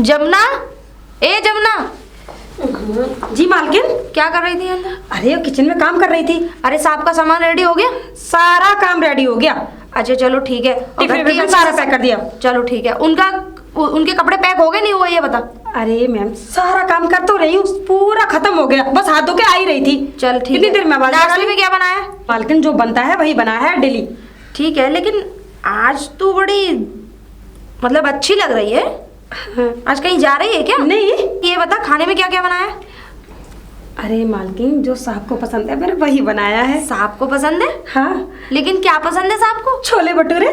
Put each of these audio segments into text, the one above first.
जमुना, ए जमुना। जी मालकिन। क्या कर रही थी अंदर? अरे किचन में काम कर रही थी। अरे साहब का सामान रेडी हो गया? सारा काम रेडी हो गया। अच्छा चलो ठीक है। टिफिन सारा पैक कर दिया। चलो ठीक है। उनके कपड़े पैक हो गए नहीं हुए ये बता। अरे मैम सारा काम कर तो रही हूँ, पूरा खत्म हो गया, बस हाथ धो के आ ही रही थी। चल ठीक है। इतनी देर में नाश्ते में क्या बनाया? मालकिन जो बनता है वही बनाया है डेली। ठीक है, लेकिन आज तो बड़ी मतलब अच्छी लग रही है। आज कहीं जा रही है क्या? नहीं। ये बता खाने में क्या क्या बनाया है? अरे मालकिन जो साहब को पसंद है मैंने वही बनाया है। साहब को पसंद है? हाँ। लेकिन क्या पसंद है साहब को? छोले भटूरे।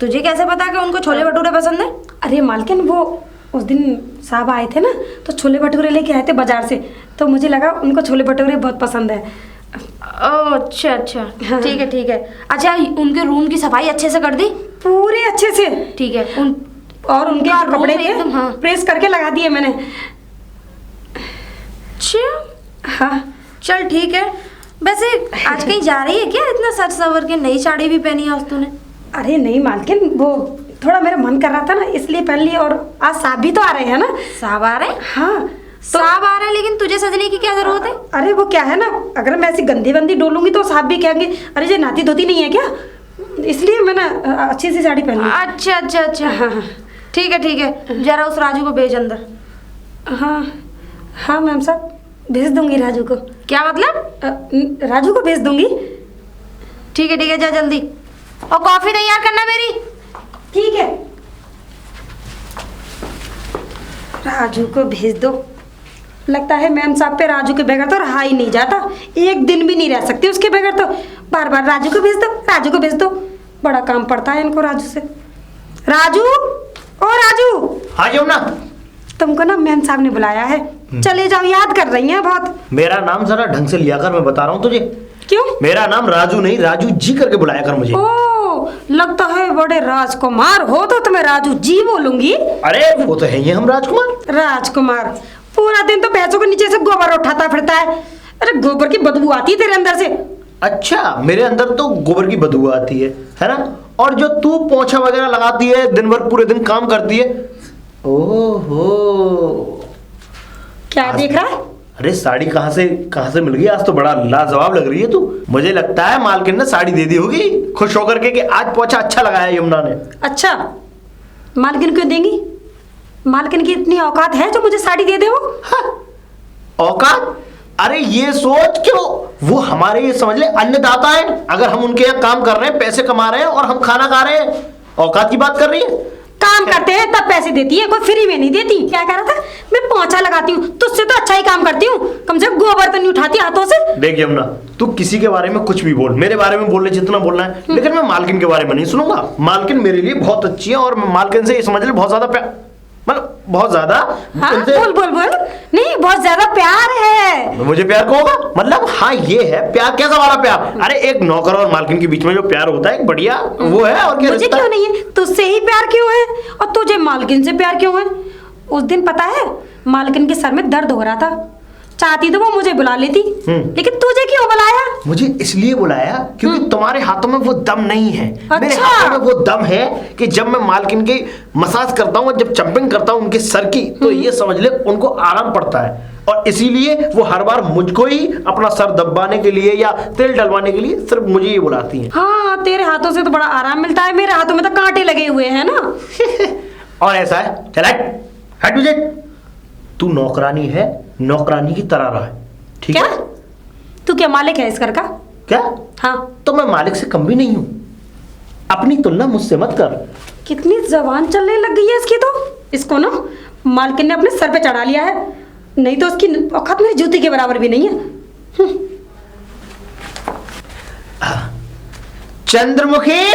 तुझे कैसे पता कि उनको छोले भटूरे पसंद है? अरे मालकिन वो उस दिन साहब आए थे ना, तो छोले भटूरे लेके आए थे बाजार से, तो मुझे लगा उनको छोले भटूरे बहुत पसंद है। ओह अच्छा अच्छा। ठीक है ठीक है। अच्छा उनके रूम की सफाई अच्छे से कर दी? पूरे अच्छे से। ठीक है। और उनके कपड़े थे हाँ। प्रेस करके लगा दिए मैंने। अच्छा हाँ चल ठीक है। वैसे आज कहीं जा रही है क्या? इतना सज सवर के नई साड़ी भी पहनी है आज तूने। अरे नहीं मालकिन, वो थोड़ा मेरा मन कर रहा था ना इसलिए पहन ली। और आज साहब भी तो आ रहे हैं ना। साहब आ रहे हैं? हाँ तो साहब आ रहे हैं, लेकिन तुझे सजने की क्या जरूरत है? अरे वो क्या है ना, अगर मैं ऐसी गंदी वंदी डोलूंगी तो साहब भी कहेंगे अरे ये नाती धोती नहीं है क्या, इसलिए मैंने अच्छी सी साड़ी पहनी। अच्छा अच्छा अच्छा। हाँ हाँ ठीक है ठीक है। जरा उस राजू को भेज अंदर। हाँ हाँ मैम साहब भेज दूंगी राजू को। क्या मतलब? राजू को भेज दूंगी। ठीक है जा जल्दी। और कॉफी तैयार करना मेरी। ठीक है। राजू को भेज दो। लगता है मैम साहब पे राजू के बगैर तो रहा ही नहीं जाता, एक दिन भी नहीं रह सकती उसके बगैर, तो बार बार राजू को भेज दो, राजू को भेज दो। बड़ा काम पड़ता है इनको राजू से। राजू, ओ राजू। हाँ जमुना। तुमको ना मैम साहब ने बुलाया है, चले जाओ, याद कर रही हैं बहुत। मेरा नाम जरा ढंग से लिया कर, मैं बता रहा हूँ तुझे। क्यों? मेरा नाम राजू नहीं, राजू जी करके बुलाया कर मुझे। ओ लगता है बड़े राजकुमार हो तो तुम्हें राजू जी बोलूंगी। अरे वो तो है ही हम राजकुमार। राजकुमार पूरा दिन तो पैसों के नीचे से गोबर उठाता फिरता है। अरे गोबर की बदबू आती है तेरे अंदर से। अच्छा मेरे अंदर तो गोबर की बदबू आती है ना। और जो तू पोछा वगैरह लगाती है, दिन भर पूरे दिन काम करती है। ओहो क्या देख रहा है? अरे साड़ी कहाँ से मिल गई? आज तो बड़ा लाजवाब लग रही है तू। मुझे लगता है मालकिन ने साड़ी दे दी होगी खुश होकर के कि आज पोछा अच्छा लगाया यमुना ने। अच्छा मालकिन क्यों देंगी? मालकिन की इतनी औकात है जो मुझे साड़ी दे दे वो? हाँ, औकात? अरे ये सोच क्यों, वो हमारे ये समझ ले अन्नदाता है। अगर हम उनके यहाँ काम कर रहे हैं, पैसे कमा रहे हैं और हम खाना खा रहे हैं, औकात की बात कर रही है? काम करते हैं तब पैसे देती है, कोई फ्री में नहीं देती। क्या कह रहा था? मैं पोंछा लगाती हूँ, तुझसे तो अच्छा ही काम करती हूँ, कम से कम गोबर तो नहीं उठाती हाथों से। देख यमुना, तू किसी के बारे में कुछ भी बोल, मेरे बारे में बोलने जितना बोलना है, लेकिन मैं मालकिन के बारे में नहीं सुनूंगा। मालकिन मेरे लिए बहुत अच्छी है और मैं मालकिन से ये समझ ले बहुत ज्यादा प्यार, मतलब बहुत ज्यादा। हाँ, बोल नहीं, बहुत ज्यादा प्यार है। मुझे प्यार को होगा मतलब? हाँ ये है प्यार। कैसा वाला प्यार? अरे एक नौकर और मालकिन के बीच में जो प्यार होता है, एक बढ़िया वो है। और क्या मुझे क्यों नहीं है? तुझसे ही प्यार क्यों है? और तुझे मालकिन से प्यार क्यों है? उस दिन पता है मालकिन के सर में दर्द हो रहा था, चाहती तो वो मुझे बुला लेती, लेकिन तुझे क्यों बुलाया? मुझे इसलिए बुलाया क्योंकि तुम्हारे हाथों में वो दम नहीं है। अच्छा। मेरे हाथों में वो दम है कि जब मैं मालकिन की मसाज करता हूँ, जब चंपिंग करता हूँ उनके सर की, तो ये समझ ले उनको आराम पड़ता है। और इसीलिए वो हर बार मुझको ही अपना सर दबाने के लिए या तेल डलवाने के लिए सिर्फ मुझे ही बुलाती है। हाँ तेरे हाथों से तो बड़ा आराम मिलता है, मेरे हाथों में तो कांटे लगे हुए हैं ना। और ऐसा है, चल हट मुझे। तू नौकरानी है, नौकरानी की तरह रहा है, ठीक है? तू क्या मालिक है इस घर का? क्या? हाँ तो मैं मालिक से कम भी नहीं हूं। अपनी तुलना मुझसे मत कर। कितनी जबान चलने लग गई है इसकी तो। इसको ना मालकिन ने अपने सर पे चढ़ा लिया है, नहीं तो उसकी औकात मेरी जूती के बराबर भी नहीं है। चंद्रमुखी,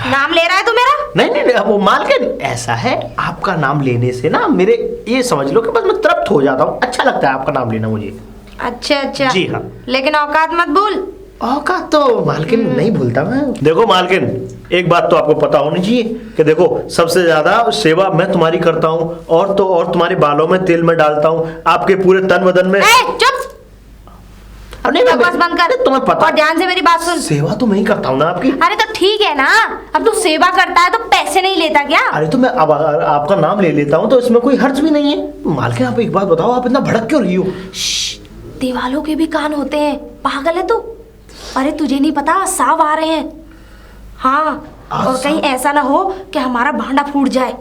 नाम ले रहा है तू मेरा? नहीं वो मालकिन, ऐसा है आपका नाम लेने से ना मेरे ये समझ लो कि बस मैं तृप्त हो जाता हूँ। अच्छा लगता है आपका नाम लेना मुझे। अच्छा जी हाँ। लेकिन औकात मत भूल। औकात तो मालकिन नहीं भूलता मैं। देखो मालकिन, एक बात तो आपको पता होनी चाहिए कि देखो सबसे ज्यादा सेवा मैं तुम्हारी करता हूँ, और तो और तुम्हारे बालों में तेल में डालता हूँ, आपके पूरे तन बदन में। चुप। अब नहीं, बकवास बंद कर। तुम्हें पता और ध्यान से मेरी बात सुन। सेवा तो मैं ही करता हूँ ना आपकी। अरे तो ठीक है ना, अब तू सेवा करता है तो पैसे नहीं लेता क्या? अरे तो मैं अब आपका नाम ले लेता हूँ तो इसमें कोई हर्ज भी नहीं है। मालकिन आप एक बात बताओ, आप इतना भड़क क्यों रही हो? दीवालों के भी कान होते हैं, पागल है तू? अरे तुझे नहीं पता, सांप आ रहे हैं। हाँ, और कहीं ऐसा ना हो कि हमारा भांडा फूट जाए,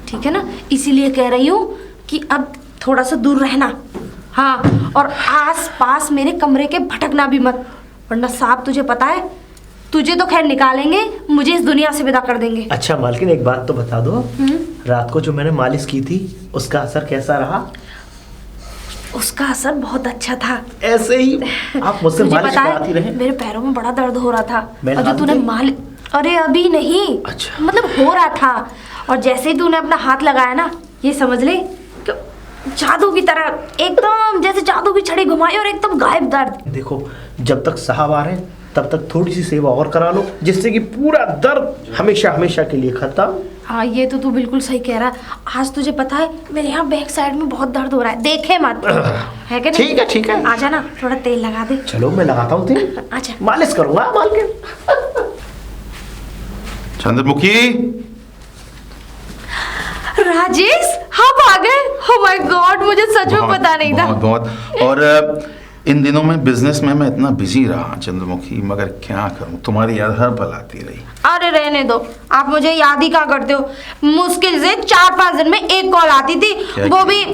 ठीक है ना? इसीलिए कह रही हूँ कि अब थोड़ा सा दूर रहना। हाँ, और आस पास मेरे कमरे के भटकना भी मत, वरना सांप तुझे पता है, तुझे तो खैर निकालेंगे, मुझे इस दुनिया से विदा कर देंगे। अच्छा मालकिन एक बात तो बता दो, रात को जो मैंने मालिश की थी उसका असर कैसा रहा? उसका असर बहुत अच्छा था। ऐसे ही आप मुझसे मुझे मालिश पता कराती है, रहे। मेरे पैरों में बड़ा दर्द हो रहा था, मैं और जो तूने मालिश, अरे अभी नहीं, अच्छा। मतलब हो रहा था, और जैसे ही तूने अपना हाथ लगाया ना, ये समझ ले कि जादू की तरह एकदम जैसे जादू की छड़ी घुमाई और एकदम गायब दर्द। देखो, जब तक साहब आ रहे हैं तब तक थोड़ी सी सेवा और करा लो, जिससे कि पूरा दर्द हमेशा हमेशा के लिए खत्म। हाँ, ये तो तू बिल्कुल सही कह रहा है। आज तुझे पता है मेरे यहाँ बैक साइड में बहुत दर्द हो रहा है, देखे मत, है कि नहीं? ठीक है ठीक है, आजा ना, थोड़ा तेल लगा दे। चलो मैं लगाता हूँ तेल, अच्छा। मालिश करूंगा मालकिन। चंद्रमुखी, राजेश, आप आ गए? ओह माय गॉड, मुझे सच में पता नहीं था। बहुत। और इन दिनों में बिजनेस में मैं इतना बिजी रहा चंद्रमुखी, मगर क्या करूं, तुम्हारी याद हर पल आती रही। अरे रहने दो, आप मुझे याद ही क्या करते हो? मुश्किल से 4-5 दिन में एक कॉल आती थी, वो भी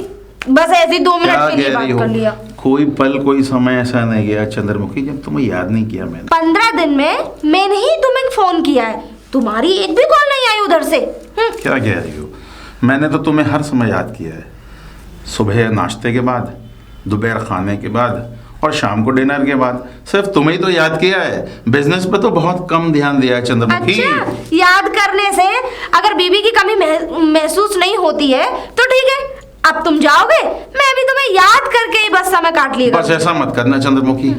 बस ऐसी 2 मिनट के लिए बात कर लिया। कोई पल कोई समय ऐसा नहीं गया चंद्रमुखी जब तुम्हें याद नहीं किया मैंने। 15 दिन में मैंने ही तुम्हें फोन किया है, तुम्हारी एक भी कॉल नहीं आई उधर से। क्या कह रही हो? मैंने तो तुम्हें हर समय याद किया है, सुबह नाश्ते के बाद, दोपहर खाने के बाद और शाम को डिनर के बाद। सिर्फ तुम्हें ही तो याद किया है, बिजनेस पे तो बहुत कम ध्यान दिया है चंद्रमुखी। अच्छा, याद करने से अगर बीबी की कमी महसूस नहीं होती है तो ठीक है, अब तुम जाओगे, मैं भी तुम्हें याद करके ही बस समय काट लिएगा। बस ऐसा मत करना चंद्रमुखी,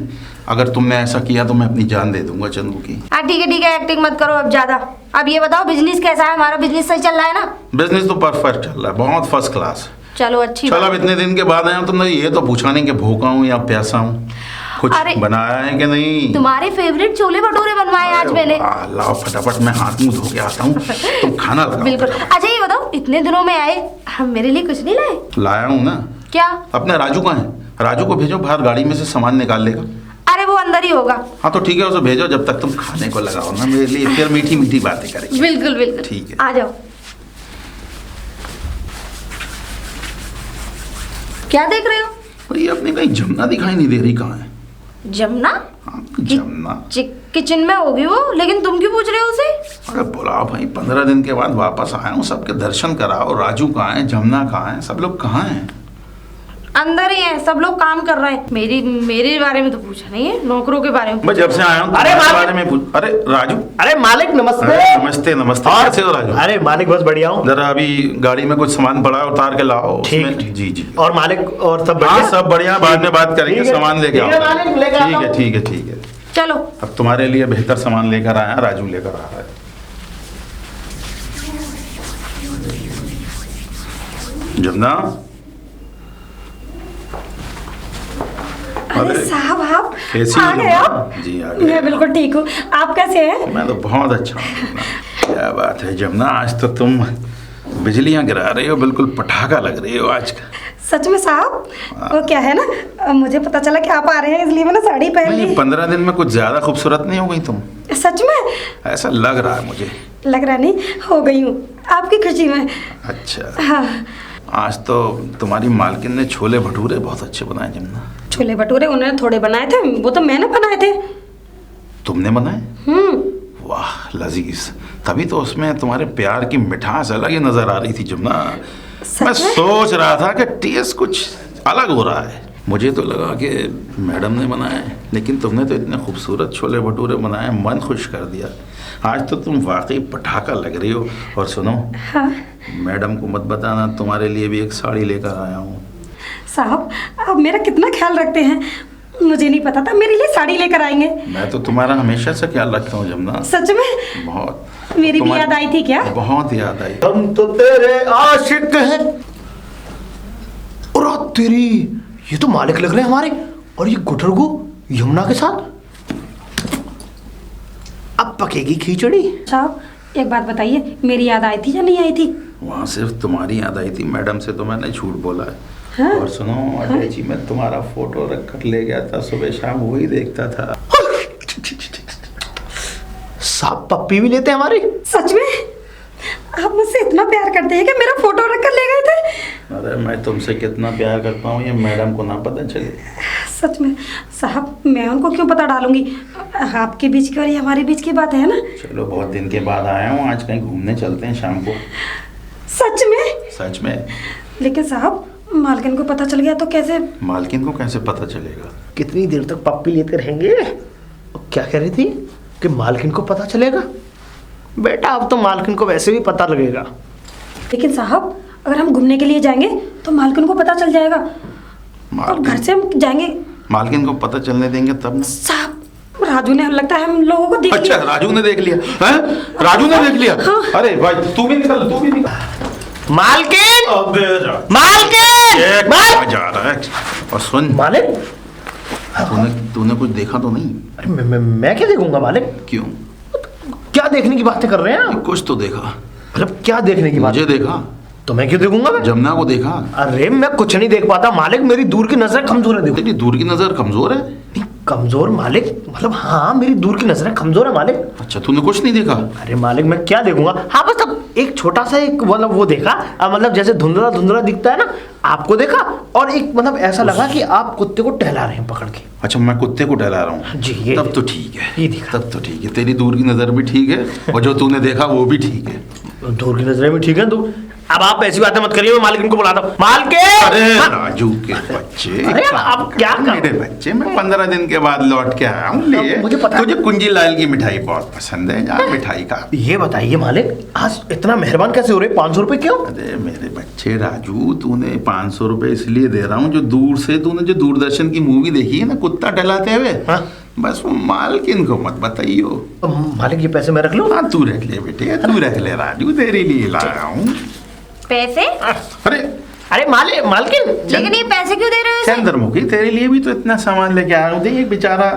अगर तुमने ऐसा किया तो मैं अपनी जान दे दूंगा चंद्रमुखी। ठीक है, एक्टिंग मत करो अब ज्यादा। अब ये बताओ, बिजनेस कैसा है? हमारा बिजनेस सही चल रहा है ना? बिजनेस तो परफेक्ट चल रहा है, बहुत फर्स्ट क्लास। चलो अच्छी चलो, बात। अब इतने दिन के बाद आया हूं, तुमने ये तो पूछा नहीं कि भूखा हूँ या प्यासा हूँ, कुछ अरे, बनाया है कि नहीं? तुम्हारे फेवरेट छोले भटूरे बनवाए आज मैंने। लाओ फटाफट, मैं हाथ मुंह धो के आता हूँ, तुम खाना लगाओ। बिल्कुल। अच्छा ये बताओ, इतने दिनों में आए, हम मेरे लिए कुछ नहीं लाए? लाया हूँ ना। क्या? अपने राजू कहाँ है? राजू को भेजो, बाहर गाड़ी में से सामान निकाल लेगा। अरे वो अंदर ही होगा। हाँ तो ठीक है, उसे भेजो, जब तक तुम खाने को लगाओ ना मेरे लिए, फिर मीठी मीठी बातें करेंगे। बिल्कुल बिल्कुल, ठीक है। आ जाओ। क्या देख रहे हो? और ये अपने कहीं जमुना दिखाई नहीं दे रही, कहाँ है? जमुना? हाँ, जमुना किचन में होगी वो, लेकिन तुम क्यों पूछ रहे हो उसे? अरे बुलाओ भाई, 15 दिन के बाद वापस आया हूँ, सबके दर्शन कराओ। राजू कहाँ है, जमुना कहाँ है, सब लोग कहाँ हैं? अंदर ही है, सब लोग काम कर रहे हैं। मेरे बारे में तो पूछा नहीं है, नौकरों के बारे में। मैं जब से आया हूँ अरे तुम्हारे बारे में पूछ। अरे राजू, अरे मालिक नमस्ते। अरे नमस्ते नमस्ते, कैसे हो राजू? अरे मालिक बस बढ़िया हूँ। जरा अभी गाड़ी में कुछ सामान पड़ा है, उतार के लाओ। ठीक। उसमें- जी जी। और मालिक और सब हाँ बढ़िया? सब बढ़िया, बाद में बात करेंगे, ठीक है, सामान लेके ठीक है, आओ। मालिक, लेकर आता हूँ। ठीक है ठीक है ठीक है। चलो। अब तुम्हारे लिए बेहतर सामान लेकर आया, राजू लेकर आ रहा है। जमुना, अरे साहब, आप कैसी आ हो गए जमुना? आप? जी आ गए। मैं बिल्कुल ठीक हूँ, आप कैसे हैं? मैं तो बहुत अच्छा हूँ जमुना। क्या बात है जमुना, आज तो तुम बिजलियां गिरा रही हो, बिल्कुल पटाखा लग रही हो आज का। सच में साहब? वो क्या है ना, मुझे पता चला कि आप आ रहे हैं, इसलिए मैंने साड़ी पहन नहीं, ली। 15 दिन में कुछ ज्यादा खूबसूरत नहीं हो गई तुम? सच में? ऐसा लग रहा है मुझे। लग रहा नहीं, हो गई हूँ आपकी खुशी में। अच्छा, हाँ। आज तो तुम्हारी मालकिन ने छोले भटूरे बहुत अच्छे बनाए जमुना। छोले भटूरे उन्होंने थोड़े बनाए थे, वो तो मैंने बनाए थे। तुमने बनाए? वाह लजीज, तभी तो उसमें तुम्हारे प्यार की मिठास अलग ही नजर आ रही थी जमुना। सच मैं में? सोच रहा था कि टेस्ट कुछ अलग हो रहा है। मुझे तो लगा कि मैडम ने बनाए, लेकिन तुमने तो इतने खूबसूरत छोले भटूरे बनाए, मन खुश कर दिया। आज तो तुम वाकई पटाखा लग रही हो। और सुनो, हाँ मैडम को मत बताना, तुम्हारे लिए भी एक साड़ी लेकर आया हूँ। साहब, आप मेरा कितना ख्याल रखते हैं, मुझे नहीं पता था मेरे लिए साड़ी लेकर आएंगे। मैं तो तुम्हारा हमेशा से ख्याल रखता हूँ जमुना। सच में? बहुत। मेरी भी तुम्हारी- याद आई थी क्या? बहुत याद आई। हम तो तेरे आशिक हैं। और तेरी, ये तो मालिक लग रहे हैं हमारे। और ये गुटरगु यमुना के साथ, अब पकेगी खिचड़ी। साहब एक बात बताइए, मेरी याद आई थी या नहीं आई थी? वहाँ सिर्फ तुम्हारी याद आई थी, मैडम से तो मैंने झूठ बोला है। हाँ? और सुनो अटैची में तुम्हारा फोटो रख कर ले गया था, सुबह शाम वही देखता था। साहब पप्पी भी लेते हैं हमारी? सच में आप मुझसे इतना प्यार करते हैं कि मेरा फोटो रख कर ले गए थे? अरे मैं तुमसे कितना प्यार करता हूँ ये मैडम को ना पता चले। सच में साहब, मैं उनको क्यों पता डालूंगी? आपके बीच की और ये हमारे बीच की बात है ना। चलो बहुत दिन के बाद आया हूँ, आज कहीं घूमने चलते हैं शाम को। सच में? सच में। लेकिन साहब मालकिन को पता चल गया तो कैसे? मालकिन को कैसे पता चलेगा? कितनी देर तक पप्पी लेते रहेंगे? और क्या कह रही थी कि मालकिन को पता चलेगा? बेटा अब तो मालकिन को वैसे भी पता लगेगा। लेकिन साहब अगर हम घूमने के लिए जाएंगे तो मालकिन को पता चल जाएगा, और घर से हम जाएंगे। मालकिन को पता चलने देंगे तब ना। साहब राजू ने, लगता है हम लोगों को देख अच्छा लिया। राजू ने देख लिया हैं? राजू ने देख लिया? हाँ। अरे भाई तू भी निकल, तू भी निकल। मालकिन! अबे मालकिन! कहाँ जा रहा है? और सुन मालिक, तूने कुछ देखा तो नहीं? अरे मैं क्या देखूंगा मालिक? क्यों? क्या देखने की बातें कर रहे हैं आप? कुछ तो देखा। मतलब क्या देखने की बात? मुझे देखा, तो मैं क्यों देखूंगा? मैं जमुना को देखा। अरे मैं कुछ नहीं देख पाता मालिक, मेरी दूर की नजर कमजोर है। देखो तेरी दूर की नजर कमजोर है? नहीं, कमजोर मालिक, मतलब हाँ मेरी दूर की नजर कमजोर है मालिक। अच्छा तूने कुछ नहीं देखा? अरे मालिक मैं क्या देखूंगा? हाँ बस अब एक छोटा सा एक मतलब वो देखा, मतलब जैसे धुंधला धुंधला दिखता है ना, आपको देखा, और एक मतलब ऐसा लगा कि आप कुत्ते को टहला रहे हैं पकड़ के। अच्छा मैं कुत्ते को टहला रहा हूँ? जी ये तब तो ठीक है, ये दिखा। तब तो ठीक है, तेरी दूर की नजर भी ठीक है और जो तूने देखा वो भी ठीक है। दूर की नजरें भी ठीक है। तो अब आप ऐसी बातें मत करिए, मैं मालिक को बुलाता हूँ। मालकिन! अरे हाँ। राजू के बच्चे, अरे आप क्या कर- मेरे बच्चे, मैं 15 दिन के बाद लौट के आया हूँ। ले मुझे पता है। तुझे कुंजी लाल की मिठाई बहुत पसंद है, जा मिठाई का। ये बताइए मालिक, आज इतना मेहरबान कैसे हो रहे? 500 रुपए क्यों? अरे मेरे बच्चे राजू, तूने 500 रुपए इसलिए दे रहा हूँ, जो दूर से तूने जो दूरदर्शन की मूवी देखी है ना कुत्ता टहलाते हुए, हाँ। बस वो मालकिन को मत बताइयो। तो मालिक ये पैसे मैं रख लूँ? हाँ तू रख ले बेटे, तू रख ले राजू, तेरे लिए लाया हूँ। पैसे? अरे अरे मालकिन! लेकिन ये पैसे क्यों दे रहे हो इसे? चंद्रमुखी तेरे लिए भी तो इतना सामान लेके आया हूँ। देख बेचारा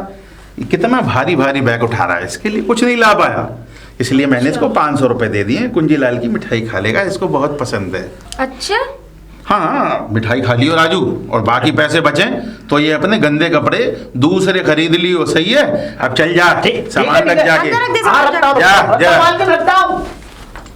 कितना भारी भारी बैग उठा रहा है, इसके लिए कुछ नहीं ला पाया, इसलिए मैंने इसको 500 रुपए दे दिए। कुंजी लाल की मिठाई खा लेगा, इसको बहुत पसंद है। अच्छा हाँ मिठाई खा लियो राजू, और बाकी पैसे बचे तो ये अपने गंदे कपड़े दूसरे खरीद लियो, सही है? अब चल जा, सामान रख जाके। अंदर रख दे हाँ, सामान, रखता हूँ, जा, जा। मालकिन रखता हूँ।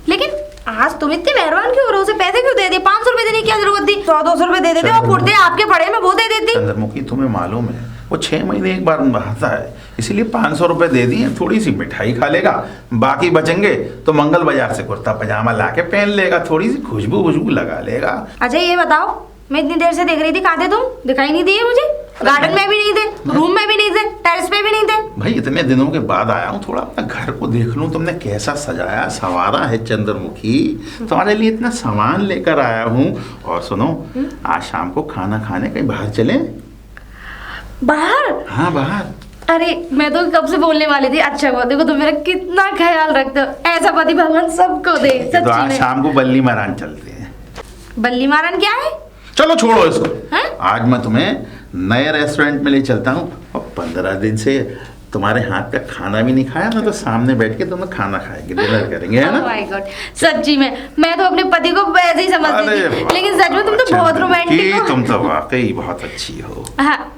लेकिन आज तुम इतने मेहरबान क्यों हो रहे हो? उसे पैसे क्यों दे दिए? 500 रुपए देने की क्या जरूरत थी? 100-200 रुपए दे देते और कुर्ते आपके पड़े मैं वो दे देती। चंद्रमुखी तुम्हें मालूम है वो 6 महीने एक बार बहाता है, इसीलिए 500 रुपए दे दिए। थोड़ी सी मिठाई खा लेगा, बाकी बचेंगे तो मंगल बाजार से कुर्ता पजामा ला के पहन लेगा, थोड़ी सी खुशबू खुशबू लगा लेगा। अच्छा ये बताओ, मैं इतनी देर से देख रही थी, कहाँ थे तुम? दिखाई नहीं दिए मुझे। गार्डन में भी नहीं थे, रूम में भी नहीं थे, टेरेस पे भी नहीं थे। भाई इतने दिनों के बाद आया हूँ, थोड़ा अपना घर को देख लूँ, तुमने कैसा सजाया संवारा है चंद्रमुखी, तुम्हारे लिए इतना सामान लेकर आया हूँ। और सुनो, आज शाम को खाना खाने कहीं बाहर चलें? बाहर? हाँ बाहर। अरे मैं तो कब से बोलने वाली थी। अच्छा हुआ, देखो तुम मेरा कितना ख्याल रखते हो। ऐसा पति भगवान सबको दे। तो आज सच्ची में। शाम को बल्ली मारान चलते हैं। बल्ली मारन क्या है? चलो छोड़ो इसको, हैं? आज मैं तुम्हें नए रेस्टोरेंट में ले चलता हूँ, और 15 दिन से तुम्हारे हाथ का खाना भी नहीं खाया ना, तो सामने बैठ के तुम्हें खाना खाएंगे, डिनर करेंगे, है ना? Oh my God, सच्ची में मैं तो अपने पति को वैसे ही समझती अरे थी, लेकिन सच में तुम तो अच्छा, बहुत रोमांटिक हो। तुम तो वाकई बहुत अच्छी हो। हाँ,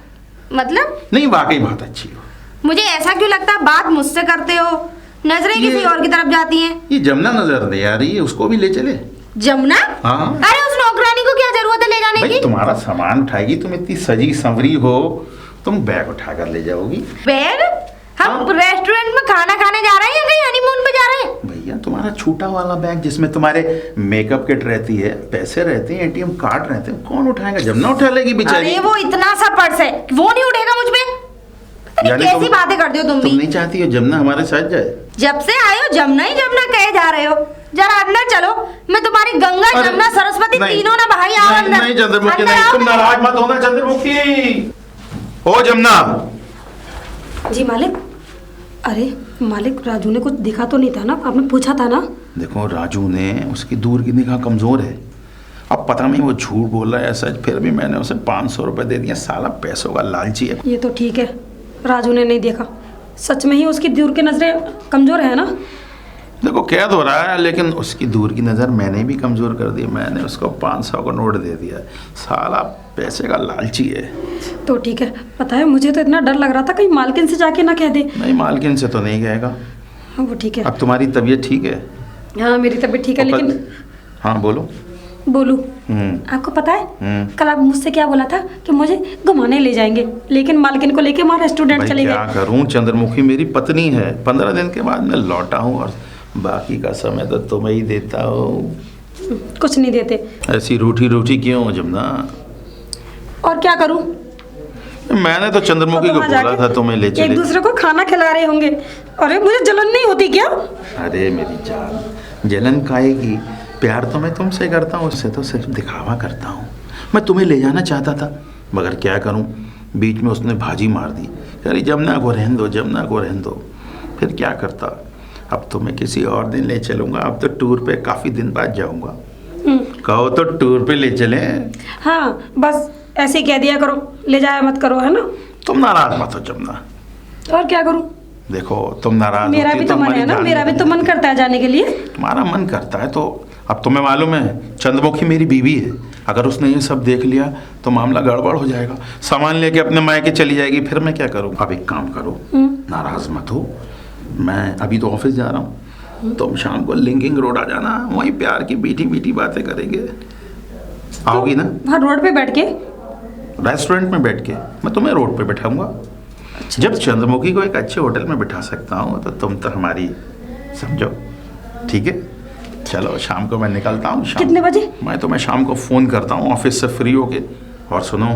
मतलब नहीं वाकई बहुत अच्छी हो। मुझे ऐसा क्यों लगता है बात मुझसे करते हो, नजरें ये- किसी और की तरफ जाती हैं। ये जमुना नजर दे आ रही है, उसको भी ले चले? जमुना? हाँ। अरे उस नौकरानी को क्या जरूरत है ले जाने भाई की? तुम्हारा सामान उठाएगी, तुम इतनी सजी संवरी हो, तुम बैग उठा कर ले जाओगी। बैग? हम हाँ। रेस्टोरेंट में खाना खाने जा रहे हैं या कहीं हनीमून पे जा रहे हैं? भैया तुम्हारा छोटा वाला बैग जिसमें तुम्हारे मेकअप किट रहती है, पैसे रहते हैं, एटीएम कार्ड रहते हैं, कौन उठाएगा? जमुना उठा लेगी बेचारी। अरे वो इतना सा पर्स है, वो नहीं उठेगा मुझ पे। अरे यानी कैसी तुम- बातें करते हो तुम तुम भी? नहीं चाहती हो जमुना हमारे साथ जाए? जब से आए हो जमुना ही जमुना कहे जा रहे हो। जरा अंदर चलो, मैं तुम्हारी गंगा अरे, जमुना सरस्वती नहीं, तीनों ना भाई आओ नहीं, अंदर। नहीं चंद्रमुखी अंदर नहीं, आओ। तुम नाराज मत होना चंद्रमुखी। ओ जमुना। जी मालिक। अरे मालिक, राजू ने कुछ दिखा तो नहीं था ना? आपने पूछा था ना? देखो राजू ने, उसकी दूर की निगाह कमजोर है, अब पता नहीं वो झूठ बोल रहा है ऐसा, फिर भी मैंने उसे 500 रुपये दे दिया। साला पैसों का लालची है। ये तो ठीक है, राजू ने नहीं देखा। सच में ही उसकी दूर की नजरें कमजोर है ना। देखो कैद हो रहा है, लेकिन उसकी दूर की नज़र मैंने भी कमज़ोर कर दी। मैंने उसको 500 का नोट दे दिया। साला पैसे का लालची है। तो ठीक है, पता है मुझे तो इतना डर लग रहा था कहीं मालकिन से जाके ना कह दे। नहीं, मालकिन से तो नहीं कहेगा। हाँ वो ठीक है। अब तुम्हारी तबीयत ठीक है? हाँ मेरी तबीयत ठीक है, तो लेकिन हाँ बोलो। बोलू, हम्म। आपको पता है कल आप मुझसे क्या बोला था कि मुझे घुमाने ले जाएंगे, लेकिन मालकिन को लेके वहाँ रेस्टोरेंट भाई चले क्या गए। करूं, चंद्रमुखी मेरी पत्नी है। 15 दिन के बाद मैं लौटा हूँ और बाकी का समय तो तुम्हें ही देता हूँ। कुछ नहीं देते। ऐसी रूठी रूठी क्यों जमुना? और क्या करूं? मैंने तो चंद्रमुखी को वहाँ बोला जाके था तुम्हें ले एक चले। दूसरे को खाना खिला रहे होंगे। अरे मुझे जलन नहीं होती क्या? अरे मेरी जान, जलन काहेगी? प्यार तो मैं तुमसे करता हूँ, उससे तो सिर्फ दिखावा करता हूँ। मैं तुम्हें ले जाना चाहता था, मगर क्या करूँ, बीच में उसने भाजी मार दी। अरे जमुना को रहने दो, जमुना को रहने दो। फिर क्या करता? अब तो मैं किसी और दिन ले चलूँगा। अब तो टूर पे काफ़ी दिन बाद जाऊँगा। कहो तो टूर पे ले चले। हाँ बस ऐसे ही कह दिया करो, ले जाया मत करो, है ना। तुम नाराज मत हो जमुना। और क्या करूं? देखो तुम नाराज मेरा होती भी तो तो मन हमारी है ना, जान मेरा भी तो निकल मन जाती। करता है जाने के लिए। तुम्हारा मन करता है तो अब तुम्हें मालूम है चंद्रमुखी मेरी बीवी है। अगर उसने ये सब देख लिया तो मामला गड़बड़ हो जाएगा। सामान लेके अपने मायके चली जाएगी, फिर मैं क्या करूँ? अब एक काम करो, नाराज मत हो। मैं अभी तो ऑफिस जा रहा हूँ, तुम शाम को लिंकिंग रोड आ जाना, वहीं प्यार की मीठी मीठी बातें करेंगे। आओगी ना? वहाँ रोड पे बैठ के? रेस्टोरेंट में बैठ के मैं तुम्हें रोड पे बैठाऊंगा। जब चंद्रमुखी को एक अच्छे होटल में बिठा सकता हूँ तो तुम तो हमारी समझो। ठीक है, चलो शाम को मैं निकलता हूँ। कितने बजे? मैं तुम्हें शाम को फ़ोन करता हूँ ऑफिस से फ्री होके। और सुनो,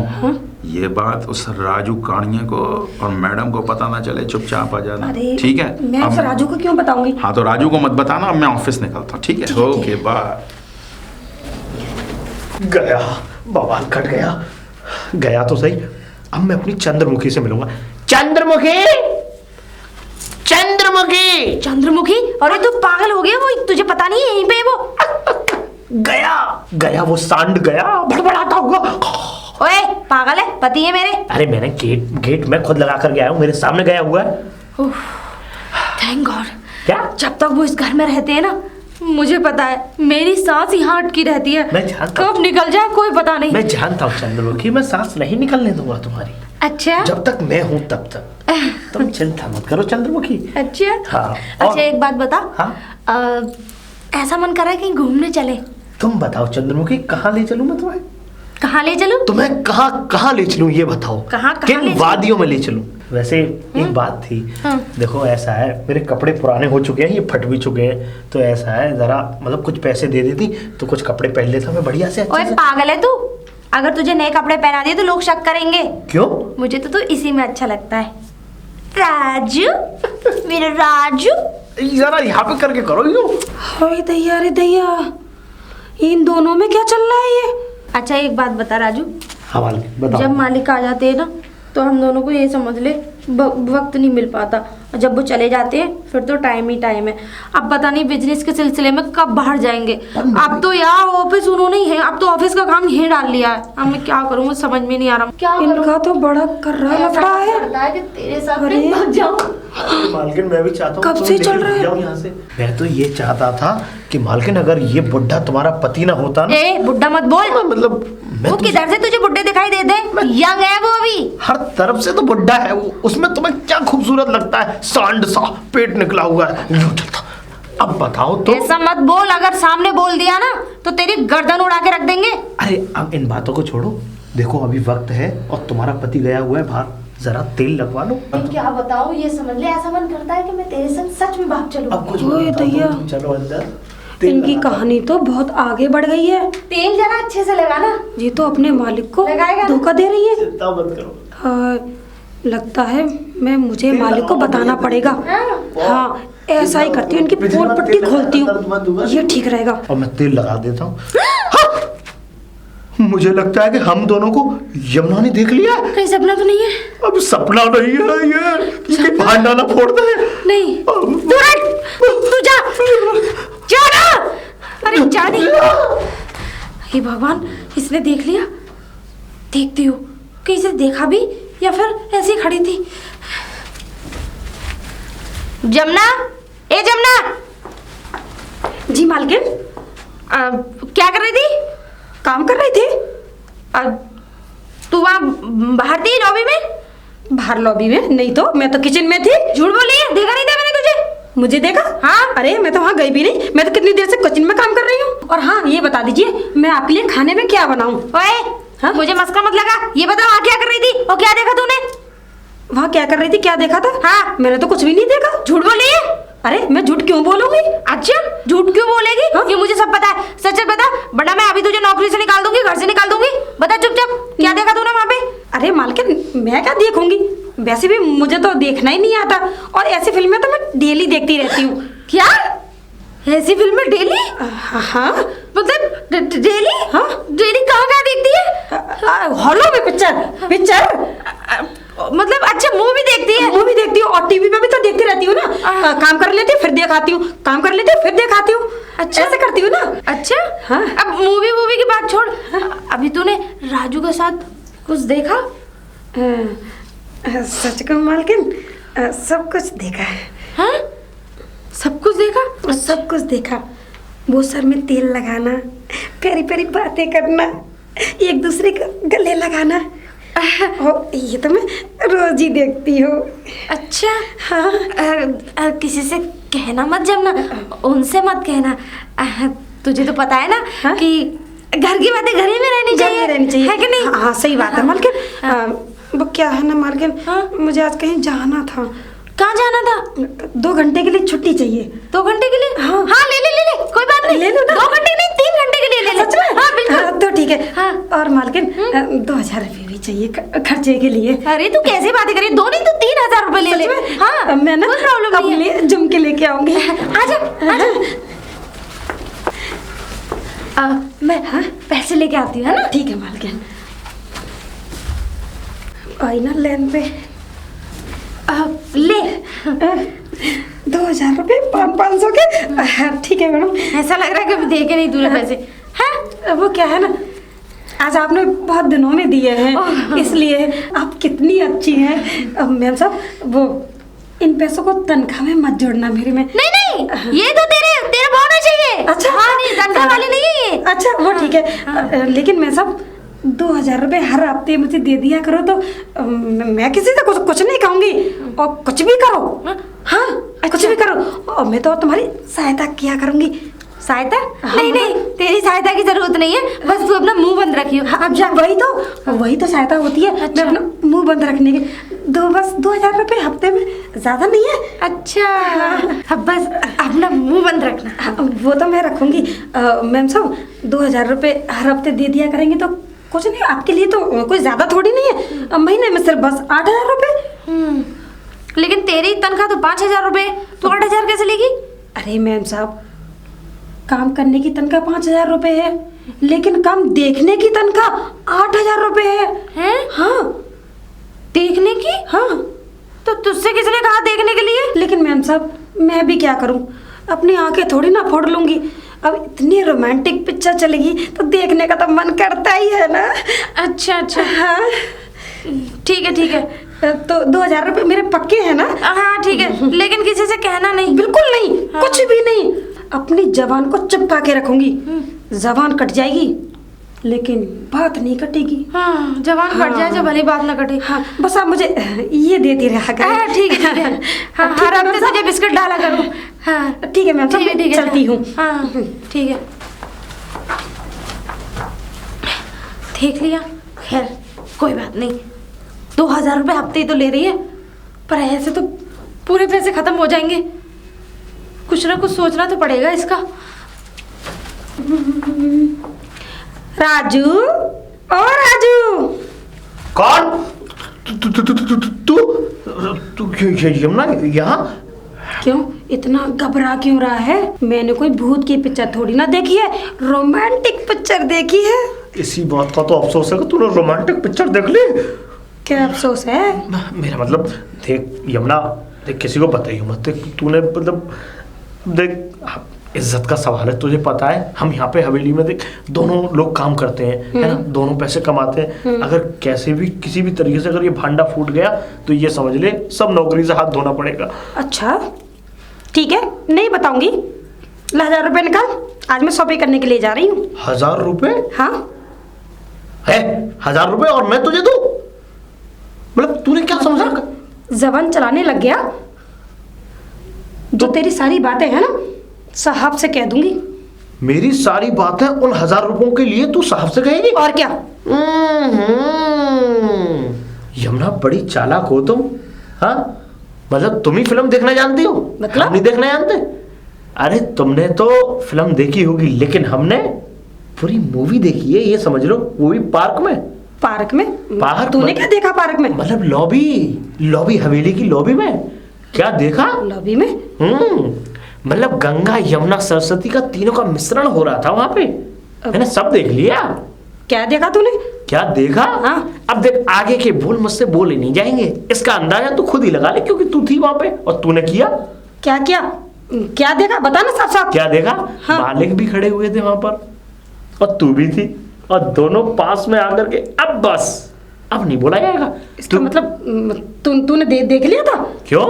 ये बात उस राजू कानिया को और मैडम को पता ना चले, चुपचाप आ जाना। अरे ठीक है? मैं अब- राजू को क्यों बताऊंगी? हाँ तो राजू को मत बताना। अब मैं ऑफिस निकलता हूँ। ठीक है? Okay bye. गया, बवाल कट गया। गया तो सही। अब मैं अपनी चंद्रमुखी से मिलूंगा। चंद्रमुखी, चंद्रमुखी, चंद्रमुखी? अरे तू पागल हो गया? वो तुझे पता नहीं है यहीं पे है वो। गया, गया वो सांड गया, भड़बड़ाता हुआ। ओए पागल है, पति है मेरे। अरे मैंने गेट में खुद लगा कर गया हूँ, मेरे सामने गया हुआ है। Thank God. क्या? जब तक वो इस घर में रहते हैं ना, मुझे पता है मेरी सांस यहाँ अटकी रहती है। मैं जानता हूँ। कब निकल जाए कोई पता नहीं। मैं जानता हूँ चंद्रमुखी, मैं सांस नहीं निकलने दूंगा तुम्हारी। अच्छा जब तक मैं हूँ तब तक तुम चिंता मत करो चंद्रमुखी। अच्छा। हाँ, अच्छा और- एक बात बता। हाँ? ऐसा मन कर रहा है कहीं घूमने चले। तुम बताओ चंद्रमुखी, कहाँ ले चलूं मैं तुम्हें? कहाँ ले चलूं? तुम्हें कहाँ कहाँ ले चलूं ये बताओ। कहाँ किन ले चलूं? वादियों में ले चलूं? वैसे एक बात थी। देखो ऐसा है, मेरे कपड़े पुराने हो चुके हैं, ये फट भी चुके हैं, तो ऐसा है जरा मतलब कुछ पैसे दे देती तो कुछ कपड़े पहन लेता मैं बढ़िया से, अच्छे ओए से। पागल है तू? अगर तुझे नए कपड़े पहना दिए तो लोग शक करेंगे। क्यों? मुझे तो तू इसी में अच्छा लगता है। राजू, मेरा राजू। जरा यहाँ पे करके करो यूं। अरे दैया, अरे दैया, इन दोनों में क्या चल रहा है ये? अच्छा एक बात बता राजू, हाँ मालिक बताओ। जब मालिक आ जाते हैं ना तो हम दोनों को ये समझ ले वक्त नहीं मिल पाता, और जब वो चले जाते हैं फिर तो टाइम ही टाइम है। अब पता नहीं बिजनेस के सिलसिले में कब बाहर जाएंगे। अब तो यार ऑफिस उन्होंने ही है, अब तो ऑफिस का काम यहीं डाल लिया है। अब मैं क्या करूँ, मुझे समझ में नहीं आ रहा क्या करूं। इनका तो बड़ा कर रहा लफड़ा है। लगता है कि तेरे साथ अरे। मैं भाग जाऊं। मालकिन मैं भी चाहता हूँ कब तुम से लेके चल रहा है? जाओ यहाँ से। मैं तो ये चाहता था कि मालकिन अगर ये बुढ़ा तुम्हारा पति ना होता ना, ए बुड्ढा मत बोल। मतलब मैं वो किधर से तुझे बुड्ढे दिखाई देते? यंग है वो अभी। हर तरफ से तो बुढ़ा है वो, उसमें तुम्हें क्या खूबसूरत लगता है? सांड सा पेट निकला हुआ है, यूं चलता। अब बताओ तो। ऐसा मत बोल, अगर सामने बोल दिया ना तो तेरी गर्दन उड़ा के रख देंगे। अरे अब इन बातों को छोड़ो, देखो अभी वक्त है और तुम्हारा पति गया हुआ है बाहर, जरा तेल लगवा लो। क्या बताऊं, ये समझ ले ऐसा मन करता है कि मैं तेरे संग सच में भाग चलूं। अब कुछ ओए बताओ दैया। तुम, चलो अंदर। तेल इनकी लगा दो। कहानी तो बहुत आगे बढ़ गई है। तेल जरा अच्छे से लगा ना। ये तो अपने मालिक को लगाएगा ना? धोखा दे रही है। चिंता मत करो। हाँ, लगता है मुझे मालिक को बताना पड़ेगा। हाँ ऐसा ही करती हूँ, इनकी पोल पट्टी खोलती हूँ, ये ठीक रहेगा। और मैं तेल लगा देता हूँ। मुझे लगता है कि हम दोनों को यमुना ने देख लिया है। कहीं सपना तो नहीं है? अब सपना नहीं है ये, इसके भांडा ना फोड़ दे। नहीं तू हट, तू जा जा ना। अरे जा नहीं, हे भगवान, इसने देख लिया। देखती हूँ कि इसे देखा भी या फिर ऐसी खड़ी थी। जमुना, ए जमुना। जी मालकिन। क्या कर रही थी? काम कर रही थी। तू वहाँ बाहर थी लॉबी में? बाहर लॉबी में नहीं तो, मैं तो किचन में थी। झूठ बोली है, देखा नहीं था मैंने तुझे। मुझे देखा? हाँ। अरे मैं तो वहाँ गई भी नहीं, मैं तो कितनी देर से किचन में काम कर रही हूँ। और हाँ ये बता दीजिए, मैं आपके लिए खाने में क्या बनाऊँ? ओए, हाँ? मुझे मस्का मत लगा। ये बता वहाँ क्या कर रही थी और क्या देखा तूने? वहाँ क्या कर रही थी, क्या देखा था? हाँ। मैंने तो कुछ भी नहीं देखा। झूठ बोली है। अरे मैं झूठ क्यों बोलूंगी? अच्छा, झूठ क्यों बोलेगी? हाँ? ये मुझे सब पता है। सच सच बता, वरना मैं अभी तुझे नौकरी से निकाल दूंगी, घर से निकाल दूंगी। बता चुपचाप, क्या देखा तूने वहाँ पे? अरे मालकिन, मैं क्या देखूंगी? वैसे भी मुझे तो देखना ही नहीं आता, और ऐसी फिल्में तो मैं डेली देखती रहती हूँ। क्या? ऐसी फिल्में डेली? हाँ। मतलब डेली? हाँ। डेली कहाँ कहाँ देखती है? हॉलों में पिक्चर मतलब अच्छा, मूवी देखती है? मूवी देखती हूँ, और टीवी पे भी तो देखती रहती हूँ ना। काम कर लेती हूँ फिर दिखाती हूँ, काम कर लेती हूँ फिर दिखाती हूँ। अच्छा, ऐसे करती हूँ ना। अच्छा। हाँ। अब मूवी की बात छोड़। अभी तूने राजू के साथ कुछ देखा? सच कहूँ मालकिन, सब कुछ देखा है। हाँ, सब कुछ देखा? सब कुछ देखा। वो सर में तेल लगाना, प्यारी प्यारी बातें करना, एक दूसरे को गले लगाना, और ये तो मैं रोज ही देखती हूँ। अच्छा। हाँ। किसी से कहना मत जमुना, उनसे मत कहना। तुझे तो पता है ना। हाँ? कि घर की बातें घर ही में रहनी चाहिए, है कि नहीं? हाँ सही बात है मालकिन। वो क्या है ना मालकिन, हाँ? मुझे आज कहीं जाना था। कहाँ जाना था? 2 घंटे के लिए छुट्टी चाहिए। 2 घंटे के लिए? हाँ। हाँ, ले कोई बात नहीं। ले लो ना। 2 घंटे नहीं, 3 घंटे के लिए ले ले। सच में? हाँ बिल्कुल। तो ठीक है। हाँ। और मालकिन 2000 रुपये भी चाहिए खर्चे के लिए। अरे तू कैसे बातें करी? 2 नहीं तो 3000 रुपए ले ले। हाँ, मैं ना कोई प्रॉब्लम नहीं है। अपने लिए झुमके लेके आऊंगी। आजा। मैं पैसे लेके आती हूँ, है ना? ठीक है मालकिन। आई ना लेन पे। ले। 2000 रुपये 500 के। ठीक है मैडम। ऐसा लग रहा है कभी देखे नहीं तूने पैसे। हाँ? वो क्या है ना, आज आपने बहुत दिनों में दिए हैं, इसलिए आप कितनी अच्छी हैं। मैम साहब, वो इन पैसों को तनख्वाह में मत जोड़ना मेरे में। नहीं, ये तो तेरा होना चाहिए। अच्छा। हाँ, नहीं, तनख्वाह वाली नहीं है ये। अच्छा वो ठीक है। लेकिन मैं सब 2000 रुपये हर हफ्ते मुझे दे दिया करो, तो मैं किसी से कुछ नहीं कहूँगी, और कुछ भी करो। हाँ, कुछ भी करो, और मैं तो तुम्हारी सहायता किया करूँगी। सहायता? हाँ। नहीं, तेरी सहायता की जरूरत नहीं है। बस तू अपना मुंह बंद रखियो। हाँ, अब जा, वही तो सहायता होती है। अच्छा। मैं अपना मुंह बंद रखने के बस 2000 रुपये हफ्ते में, ज्यादा नहीं है। अच्छा। अब बस अपना मुंह बंद रखना। हाँ, वो तो मैं रखूंगी। मैम साहब, 2000 रुपये हर हफ्ते दे दिया करेंगे तो कुछ नहीं, आपके लिए तो कोई ज्यादा थोड़ी नहीं है। महीने में सिर्फ बस 8000 रुपये। लेकिन तेरी तनख्वाह तो 5000 रुपए, तू 8000 कैसे लेगी? अरे मैम साहब, काम करने की तनख्वाह 5000 रुपये है, लेकिन काम देखने की तनख्वाह 8000 रुपये है। हैं? हाँ। देखने की? हाँ। तो तुझसे किसने कहा देखने के लिए? लेकिन मैम साहब, मैं भी क्या करूं, अपनी आंखें थोड़ी ना फोड़ लूंगी। अब इतनी रोमांटिक पिक्चर चलेगी तो देखने का तो मन करता ही है ना। अच्छा। हाँ। ठीक है। तो 2000 रुपये मेरे पक्के हैं ना? हाँ ठीक है, लेकिन किसी से कहना नहीं। बिल्कुल नहीं। हाँ। कुछ भी नहीं। अपनी जबान को चिपका के रखूंगी। जबान कट जाएगी लेकिन बात नहीं कटेगी। हाँ, जवान कट जाए, जब भली बात ना कटे। हाँ, बस आप मुझे ये देती रहा करें। हाँ ठीक है। हाँ, हर हफ्ते तुझे बिस्किट डाला करूँ। हाँ ठीक है मैम, ठीक है, चलती हूँ। हाँ ठीक है। देख लिया, खैर कोई बात नहीं। 2000 रुपये हफ्ते ही तो ले रही है, पर ऐसे तो पूरे पैसे खत्म हो जाएंगे। कुछ ना कुछ सोचना तो पड़ेगा इसका। राजू, ओ राजू। कौन? तू क्यों यमुना यहाँ? क्यों इतना घबरा क्यों रहा है? मैंने कोई भूत की पिक्चर थोड़ी ना देखी है, रोमांटिक पिक्चर देखी है। इसी बात का तो अफसोस है कि तूने रोमांटिक पिक्चर देख ली। क्या अफसोस है? मेरा मतलब, देख यमुना, देख किसी को बताइए मत। देख तूने मतलब, देख इज्जत का सवाल है, तुझे पता है हम यहाँ पे हवेली में देख दोनों लोग काम करते हैं, है ना, दोनों पैसे कमाते हैं। अगर कैसे भी किसी भी तरीके से अगर ये भांडा फूट गया तो ये समझ ले सब नौकरी से हाथ धोना पड़ेगा। अच्छा ठीक है, नहीं बताऊंगी। 1000 रुपये निकाल, आज मैं शॉपिंग करने के लिए जा रही हूँ। 1000 रुपए हाँ है? 1000 रुपए और मैं तुझे दूं? मतलब तूने क्या समझा? जबान चलाने लग गया। जो तेरी सारी बातें हैं ना साहब से कह दूंगी। मेरी सारी बातें उन 1000 रुपयों के लिए तू साहब से कहेगी? और क्या। यमुना बड़ी चालाक हो तुम। हाँ मतलब तुम ही फिल्म देखना जानती हो, मतलब? हम नहीं देखना जानते। अरे तुमने तो फिल्म देखी होगी लेकिन हमने पूरी मूवी देखी है, ये समझ लो, वो भी पार्क में। पार्क में? पार्क तूने में? क्या देखा पार्क में? मतलब लॉबी हवेली की लॉबी में क्या देखा? लॉबी में? मतलब गंगा यमुना सरस्वती का तीनों का मिश्रण हो रहा था वहां पे, मैंने सब देख लिया। क्या देखा तूने? क्या देखा? हाँ। अब देख आगे के बोल मुझसे बोले नहीं जाएंगे, इसका अंदाजा तू खुद ही लगा ले क्योंकि तू थी वहां पे और तूने किया। क्या किया? क्या देखा बता ना साफ साफ। क्या देखा? हाँ। मालिक भी खड़े हुए थे वहां पर और तू भी थी और दोनों पास में आकर के अब बस अब नहीं बोला जाएगा। इसका मतलब तूने देख लिया था? क्यों?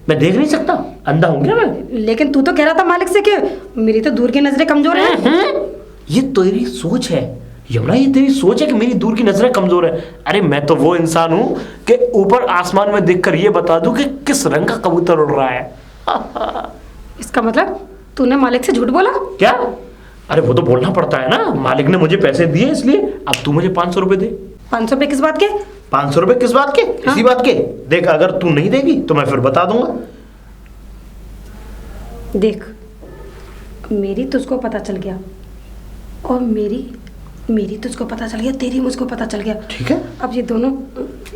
मैं देख नहीं सकता, अंधा हूं क्या मैं? लेकिन तू तो कह रहा था मालिक से कि मेरी तो दूर की नजरें कमजोर हैं। ये तेरी सोच है यमुना, ये तेरी सोच है कि मेरी दूर की नजरें कमजोर है। अरे मैं तो वो इंसान हूं कि ऊपर आसमान में देखकर ये बता दूं कि किस रंग का कबूतर उड़ रहा है। इसका मतलब तूने मालिक से झूठ बोला? क्या? अरे वो तो बोलना पड़ता है ना, मालिक ने मुझे पैसे दिए इसलिए। अब तू मुझे 500 रुपए दे। 500 रुपये किस बात के? 500 रुपए किस बात के? हाँ? इसी बात के। देख अगर तू नहीं देगी तो मैं फिर बता दूंगा। देख मेरी तुझको पता चल गया और मेरी तुझको पता चल गया, तेरी मुझको पता चल गया। ठीक है, अब ये दोनों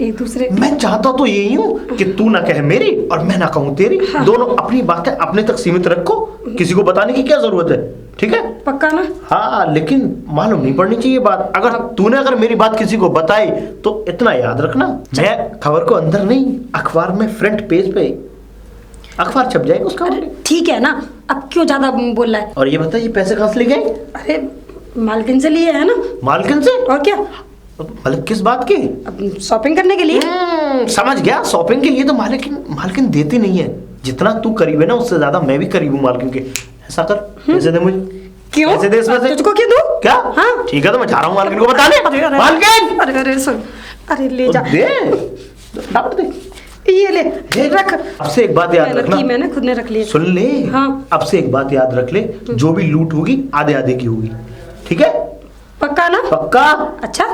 एक दूसरे। मैं चाहता तो यही हूँ कि तू ना कहे मेरी और मैं ना कहूँ तेरी। हाँ। दोनों अपनी बातें अपने तक सीमित रखो, किसी को बताने की क्या जरूरत है, ठीक है? पक्का ना? हाँ लेकिन मालूम नहीं पड़नी चाहिए बात। अगर मेरी बात किसी को बताई तो इतना याद रखना, मैं खबर को अंदर नहीं अखबार में फ्रंट पेज पे अखबार छप जाएगा उसका। ठीक है ना, अब क्यों ज्यादा बोल रहा है? और ये बता ये पैसे कहाँ से ले गए? अरे मालकिन से लिए है ना। मालकिन से? और क्या? मतलब किस बात की? अब शॉपिंग करने के लिए। समझ गया, शॉपिंग के लिए तो मालकिन देती नहीं है। जितना तू करीब है ना उससे ज्यादा मैं भी करीब हूँ मालकिन के। ऐसा कर, पैसे दे मुझे। क्यों? पैसे दे इसमें से। तुझको क्यों दूं? क्या? हाँ ठीक है तो मैं जा रहा हूँ मालकिन को बताने। मालकिन अरे सुन, अरे ले जा। दे, डाल दे। ये ले रख। अब से एक बात याद रखना, मैंने खुद ने रख ली। सुन ले। हाँ। अब से एक बात याद रख ले, जो भी लूट होगी आधे आधे की होगी, ठीक है? पक्का ना? पक्का। अच्छा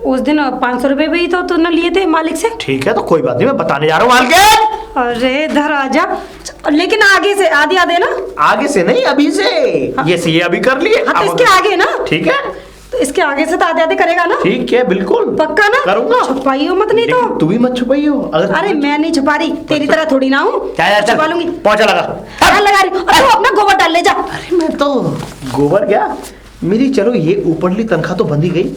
उस दिन 500 रुपए भी तो तूने लिए थे मालिक से। ठीक है तो कोई बात नहीं, मैं बताने जा रहा हूँ मालकिन। अरे इधर आजा, लेकिन आगे से आधी आधे ना। आगे से नहीं, अभी से। हाँ। ये अभी कर लिए। हाँ तो अब इसके आगे ना। ठीक है, तो इसके आगे से तो आधे आधे करेगा ना। ठीक है बिल्कुल पक्का ना? करूंगा। छुपाई हो मत नहीं तो। लेकिन तू भी मत छुपाई हो। अरे मैं नहीं छुपा रही, तेरी तरह थोड़ी ना हूँ छुपा लूंगी। पहुंचा लगा लगा रही और तू अपना गोबर डाल ले जा। अरे मैं तो गोबर क्या, मेरी चलो ये ऊपरली तनख्वाह तो बंद ही गई,